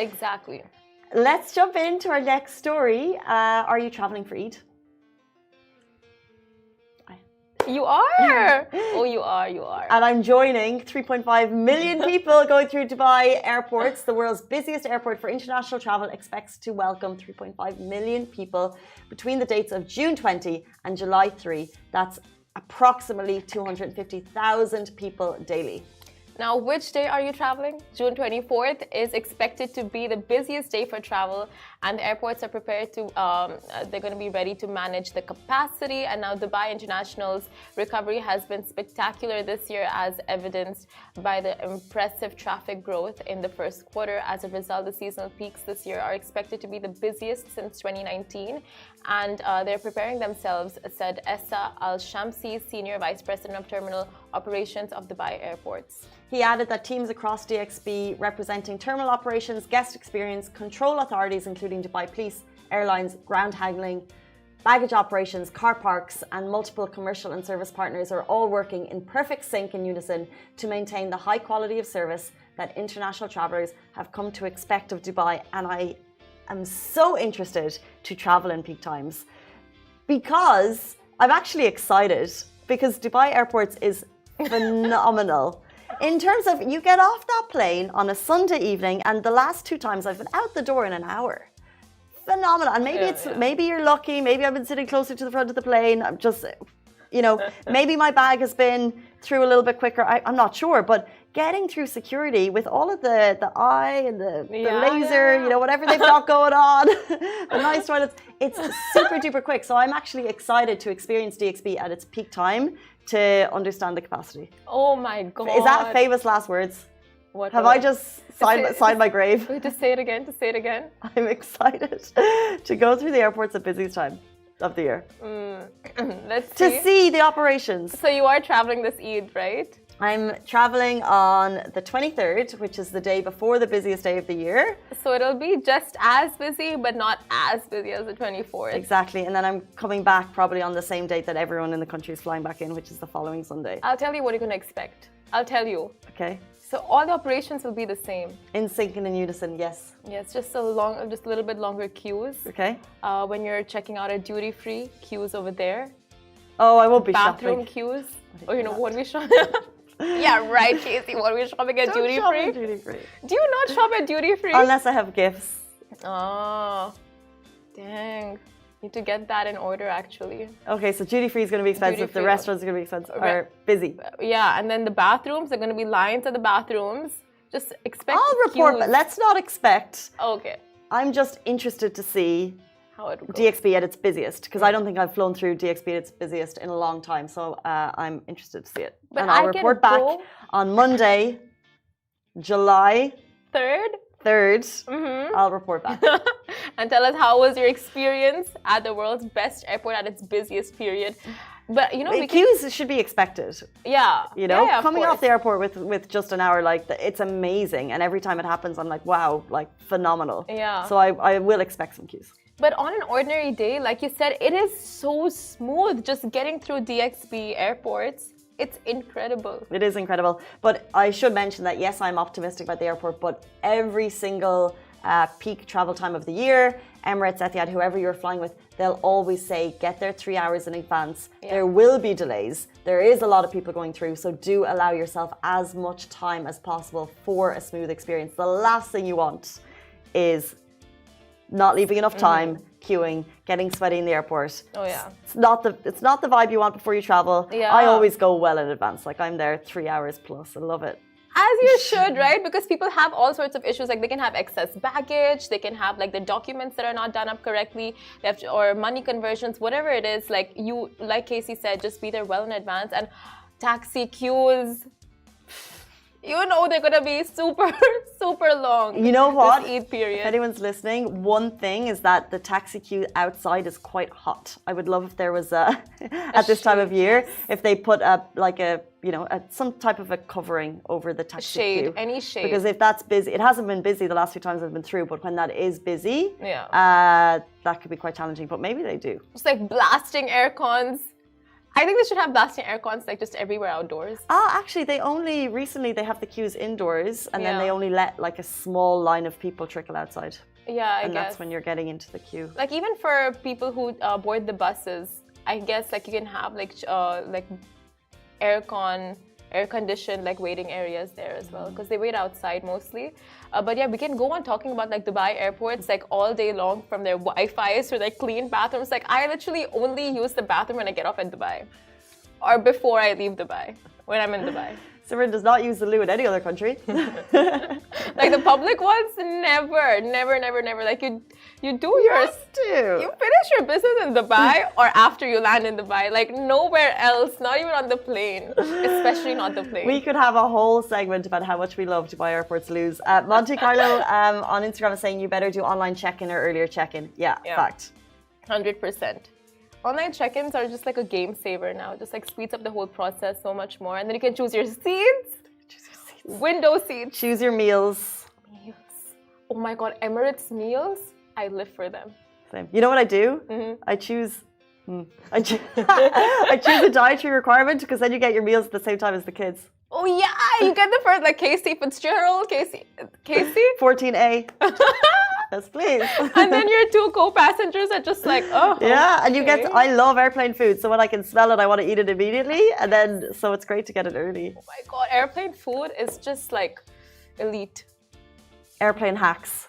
Exactly. Let's jump into our next story. Are you traveling for Eid? You are. Oh, you are. And I'm joining 3.5 million people going through Dubai airports. The world's busiest airport for international travel expects to welcome 3.5 million people between the dates of June 20 and July 3. That's approximately 250,000 people daily. Now, which day are you traveling? June 24th is expected to be the busiest day for travel, and the airports are prepared to, they're going to be ready to manage the capacity. And now Dubai International's recovery has been spectacular this year, as evidenced by the impressive traffic growth in the first quarter. As a result, the seasonal peaks this year are expected to be the busiest since 2019. And they're preparing themselves, said Essa Al-Shamsi, Senior Vice President of Terminal Operations of Dubai Airports. He added that teams across DXB representing terminal operations, guest experience, control authorities including Dubai Police, airlines, ground handling, baggage operations, car parks and multiple commercial and service partners are all working in perfect sync and unison to maintain the high quality of service that international travellers have come to expect of Dubai. And I am so interested to travel in peak times because I'm actually excited because Dubai Airports is phenomenal. In terms of, you get off that plane on a Sunday evening, and the last 2 times I've been out the door in an hour. Phenomenal. And maybe maybe you're lucky. Maybe I've been sitting closer to the front of the plane. I'm just, maybe my bag has been through a little bit quicker. I'm not sure, but getting through security with all of the eye and the laser, whatever they've got going on, the nice toilets, it's super duper quick. So I'm actually excited to experience DXB at its peak time to understand the capacity. Oh my God. Is that famous last words? What? Have I just signed my grave? Wait, to say it again. I'm excited to go through the airports at busiest time of the year. Let's see. To see the operations. So you are traveling this Eid, right? I'm traveling on the 23rd, which is the day before the busiest day of the year. So it'll be just as busy, but not as busy as the 24th. Exactly. And then I'm coming back probably on the same date that everyone in the country is flying back in, which is the following Sunday. I'll tell you what you're going to expect. I'll tell you. Okay. So all the operations will be the same. In sync and in unison, yes. Yes, just a little bit longer queues. Okay. When you're checking out at duty free, queues over there. Oh, I won't be Bathroom shopping. queues. What we shopping? Yeah, right, Casey. What are we shopping at duty free? Do you not shop at duty free? Unless I have gifts. Oh, dang. Need to get that in order, actually. Okay, so duty free is going to be expensive. The restaurants are going to be expensive. Are busy. Yeah, and then the bathrooms, there are going to be lines at the bathrooms. Just expect. I'll report, but let's not expect. Okay. I'm just interested to see how it goes. DXB at its busiest, because I don't think I've flown through DXB at its busiest in a long time. So I'm interested to see it. But and I'll report back on Monday, July 3rd. I'll report back. And tell us, how was your experience at the world's best airport at its busiest period? But queues should be expected. Yeah. Coming off the airport with just an hour, it's amazing. And every time it happens, I'm like, wow, phenomenal. Yeah. So I will expect some queues. But on an ordinary day, like you said, it is so smooth just getting through DXB airports. It's incredible. It is incredible. But I should mention that, yes, I'm optimistic about the airport, but every single peak travel time of the year, Emirates, Etihad, whoever you're flying with, they'll always say, get there 3 hours in advance. Yeah. There will be delays. There is a lot of people going through, so do allow yourself as much time as possible for a smooth experience. The last thing you want is not leaving enough time, queuing, getting sweaty in the airport. Oh yeah. It's not the vibe you want before you travel. Yeah. I always go well in advance. I'm there 3 hours plus. I love it. As you should, right? Because people have all sorts of issues. Like they can have excess baggage, they can have the documents that are not done up correctly, they have or money conversions, whatever it is. Like Casey said, just be there well in advance. And taxi queues, they're gonna be super, super long. You know what? This Eid period. If anyone's listening, one thing is that the taxi queue outside is quite hot. I would love if there was at this time of year, if they put some type of a covering over the taxi queue. Any shade. Because if that's busy, it hasn't been busy the last 2 times I've been through, but when that is busy, that could be quite challenging. But maybe they do. Just blasting air cons. I think they should have blasting air cons like just everywhere outdoors. Actually, recently they have the queues indoors, and then they only let like a small line of people trickle outside. Yeah, I and guess. That's when you're getting into the queue. Like even for people who board the buses, I guess like you can have like air conditioned like waiting areas there as well, because they wait outside mostly. But yeah, we can go on talking about like Dubai airports like all day long, from their Wi-Fi's to like clean bathrooms. Like I literally only use the bathroom when I get off at Dubai, or before I leave Dubai, when I'm in Dubai. Simran does not use the loo in any other country. Like the public ones, never. Like you do yours. You finish your business in Dubai or after you land in Dubai. Like nowhere else, not even on the plane. Especially not the plane. We could have a whole segment about how much we love Dubai airports loos. Monte Carlo on Instagram is saying you better do online check-in or earlier check-in. Yeah, fact. 100%. Online check-ins are just like a game saver now. Just like speeds up the whole process so much more. And then you can choose your seats. Window seats. Choose your meals. Oh my God, Emirates meals. I live for them. Same. You know what I do? I choose a dietary requirement, because then you get your meals at the same time as the kids. Oh yeah, you get the first like Casey Fitzgerald, Casey 14A. Yes, please. And then your two co-passengers are just like, oh. Yeah, and you get. I love airplane food, so when I can smell it, I want to eat it immediately, and then so it's great to get it early. Oh my God, airplane food is just like elite. Airplane hacks